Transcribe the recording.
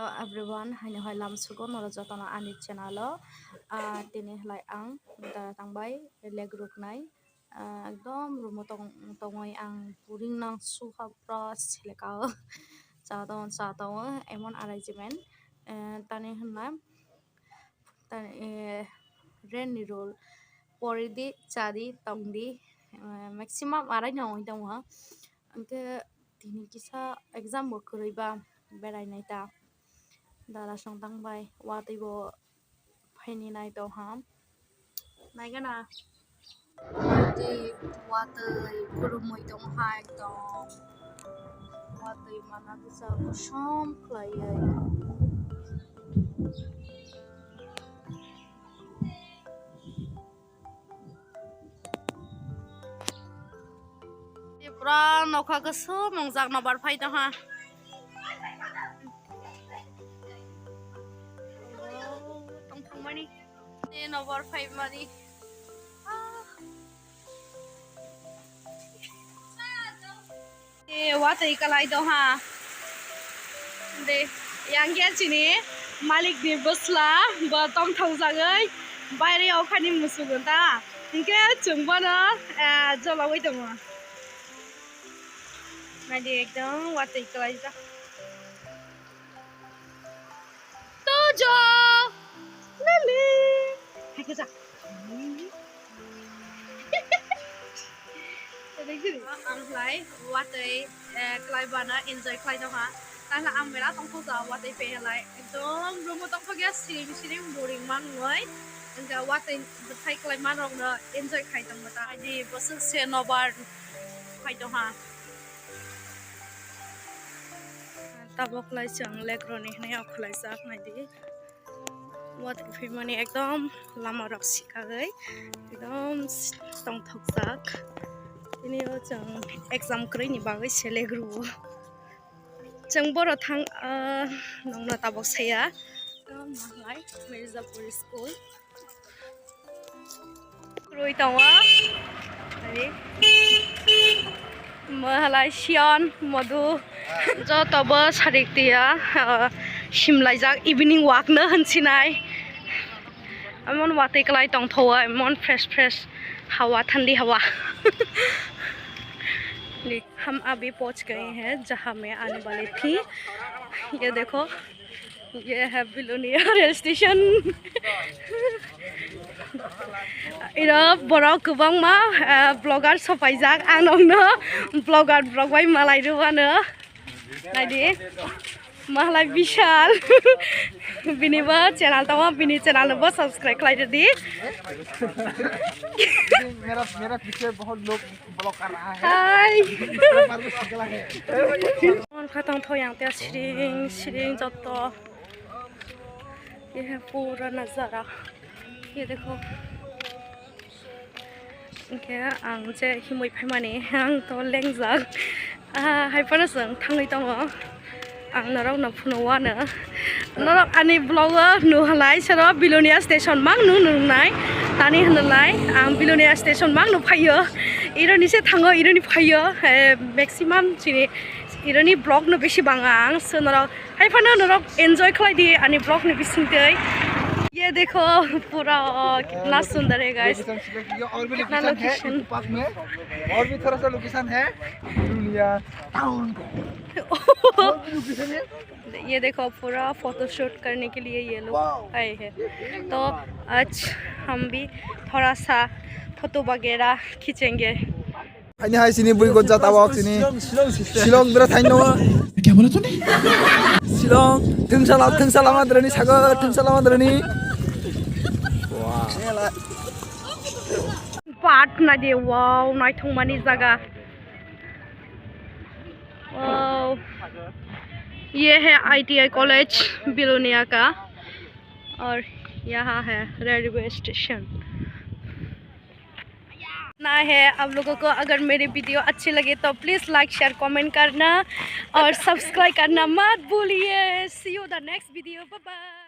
Hello everyone, haino hai lam sugo noro jotona ani channel tini halai ang da tangbai legruk nai ekdom rumo tongoi ang puring nang suha pros lekao cha emon arrangement tani hna tani rainy roll poridi chadi tongdi maximum arai nong dong ha angke tini kisa exam bo kuriba berai nai ta dara song tangbai watui bo faini nai to ham nai gana di watui kurumoi dong hai dong watui mana bisa kosom khlaiai Tripura nokha gosom mongjak nobar phai dong ha Money, then over 5 money. What I can I do ha? The young gets in it, Malik the Busla, but Tom Tozagay, by the Okani Musugunda, and get Chumbana, Jola Witama. My dear, what I can I do? Tojo! Lily! Hekasa. Ang play what they klay bana enjoy klay dong ha. Tala ang mera tong pusa what they pay like. Dom rumo tong pagya siring boring mang ngoy. Angka what they thai klay manong na enjoy khai tong mata. Di bosu se nobar khai dong ha. Tabok klay chang legroni nai ak klay sak nai di. What if money ekdom lama rok sikagai ekdom tong thok sak ini o chang exam krai ni bagai selegru chang boro thang nongna tabok saya mahlai Mirzapur school kroi tawa ari mahlai Shion modu jo tobo sarik tia simlaijak evening walk na hansinai amon watai kalai tong thowa amon fresh हवा ठंडी हवा हम अभी पहुंच गए हैं जहां मैं आने वाली थी ये देखो ये है बिलोनिया रेल स्टेशन इरा बड़ा गोबां मा ब्लॉगर सफाइजाक आं नंनो ब्लॉगर ब्लॉगबाय मालाय रुवानो नायदि मालाय विशाल बिनिबो चैनल दङ बिनि चैनलबो सब्सक्राइब खालायदो दि मेरा पीछे बहुत लोग ब्लॉग कर रहा है हाय मन खतम थोयांग ते सिरिंग जत्तो ये है पूरा नजारा ये देखो इनके आं जे हिमै फायमानि आं तो लेंजाक हायफानसों थाङै दङ आं नराव न फुनवानो नराव आनि ब्लॉगर नुहालाय सरो बिलोनिया स्टेशन मां नुनाय तानि होनलाय आं बिलोनिया स्टेशन मां नुफायो इरोनि से थाङो इरोनि फायो मैक्सिमाम सिनि इरोनि ब्लॉग नु बेसि बाङा आं सोनराव हायफानो नराव एन्जॉय खालायदि आनि ब्लॉग नु बिसिंदै ये देखो पूरा कितना सुंदर है गाइस और भी लोकेशन में और भी थोड़ा सा लोकेशन है दुनिया टाउन ये देखो पूरा फोटोशूट करने के लिए ये लोग आए हैं तो आज हम भी थोड़ा सा फोटो वगैरह खींचेंगे आइने हाय सिनी बुई गोजा तावाक सिनी शिलंग बिरा थाइनो क्या बोला तूने शिलंग थंगसाला माद्रनी सागर थंगसाला माद्रनी पाट ना दे वाव नाइथों मानी जगह वाव ये है ITI कॉलेज बिलोनिया का और यहाँ है रेलवे स्टेशन ना है आप लोगों को अगर मेरे वीडियो अच्छी लगे तो प्लीज़ लाइक शेयर कमेंट करना और सब्सक्राइब करना मत भूलिए see you the next video bye bye.